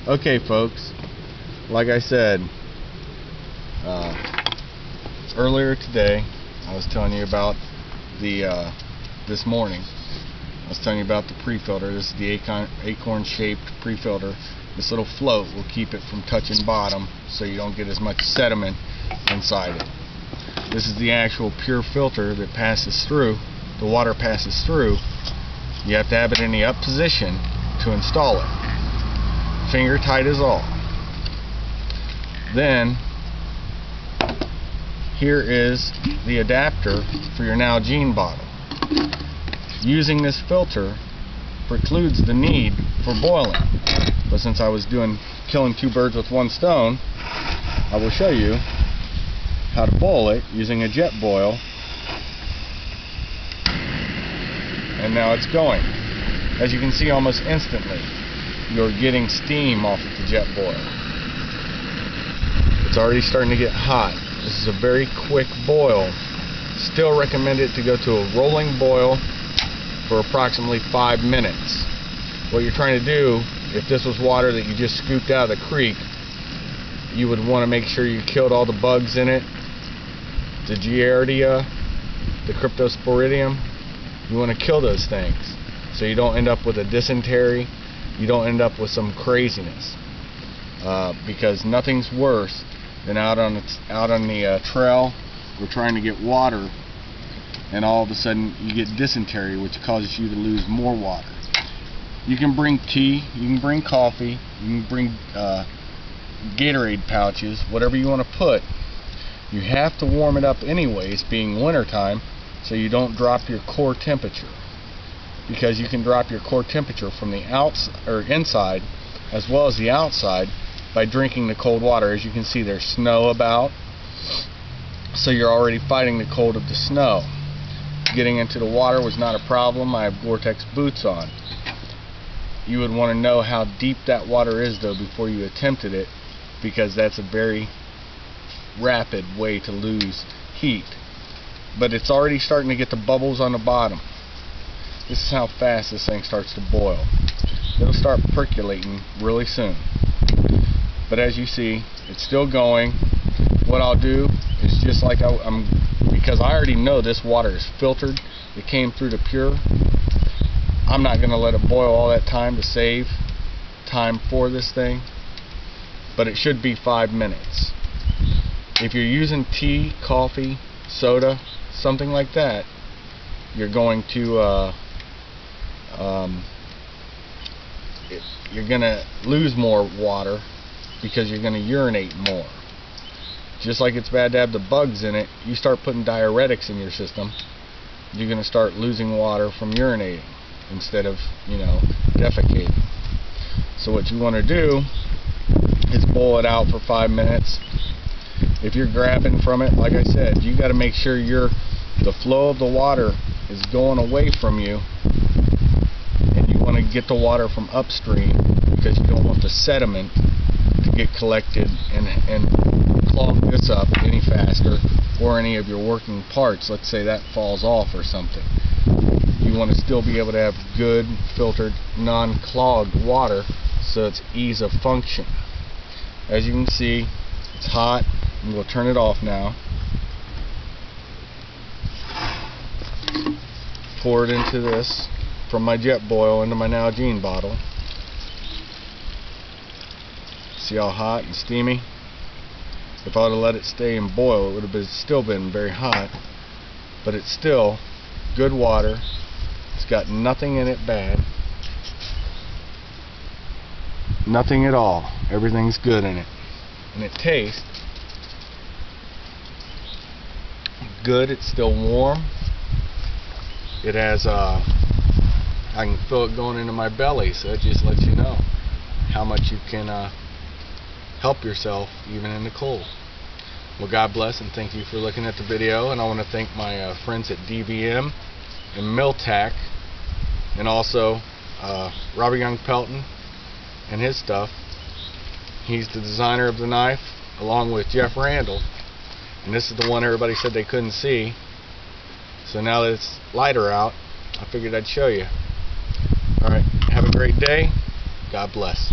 Okay, folks, like I said earlier today, I was telling you about the this morning. I was telling you about the pre-filter. This is the acorn-shaped pre-filter. This little float will keep it from touching bottom, so you don't get as much sediment inside it. This is the actual pure filter that passes through. The water passes through. You have to have it in the up position to install it. Finger tight as all. Then here is the adapter for your Nalgene bottle. Using this filter precludes the need for boiling. But since I was killing two birds with one stone, I will show you how to boil it using a jet boil. And now it's going. As you can see, almost instantly you're getting steam off of the jet boil. It's already starting to get hot. This is a very quick boil. Still recommend it to go to a rolling boil for approximately 5 minutes. What you're trying to do, if this was water that you just scooped out of the creek, you would want to make sure you killed all the bugs in it, the Giardia, the Cryptosporidium. You want to kill those things so you don't end up with a dysentery, you don't end up with some craziness, because nothing's worse than out on the trail. We're trying to get water, and all of a sudden you get dysentery, which causes you to lose more water. You can bring tea, you can bring coffee, you can bring Gatorade pouches, whatever you want to put. You have to warm it up anyways, being wintertime, so you don't drop your core temperature, because you can drop your core temperature from the outside or inside as well as the outside by drinking the cold water. As you can see, there's snow about, so you're already fighting the cold of the snow. Getting into the water was not a problem. I have Gore-Tex boots on. You would want to know how deep that water is though before you attempted it, because that's a very rapid way to lose heat. But it's already starting to get the bubbles on the bottom. This is how fast this thing starts to boil. It'll start percolating really soon. But as you see, it's still going. What I'll do is, just like because I already know this water is filtered, it came through the pure, I'm not going to let it boil all that time to save time for this thing, but it should be 5 minutes. If you're using tea, coffee, soda, something like that, you're going to you're going to lose more water because you're going to urinate more. Just like it's bad to have the bugs in it, you start putting diuretics in your system, you're going to start losing water from urinating instead of, defecating. So what you want to do is boil it out for 5 minutes. If you're grabbing from it, like I said, you got to make sure the flow of the water is going away from you, and you want to get the water from upstream, because you don't want the sediment to get collected and clog this up any faster, or any of your working parts. Let's say that falls off or something. You want to still be able to have good filtered, non-clogged water, so it's ease of function. As you can see, it's hot. I'm going to turn it off now. Pour it into this from my jet boil into my Nalgene bottle. See how hot and steamy? If I would have let it stay and boil, it would have still been very hot, but it's still good water. It's got nothing in it bad. Nothing at all. Everything's good in it. And it tastes good. It's still warm. It has I can feel it going into my belly, so it just lets you know how much you can help yourself even in the cold. Well, God bless, and thank you for looking at the video. And I want to thank my friends at DVM and Miltac, and also Robert Young Pelton and his stuff. He's the designer of the knife, along with Jeff Randall, and this is the one everybody said they couldn't see. So now that it's lighter out, I figured I'd show you. Alright, have a great day. God bless.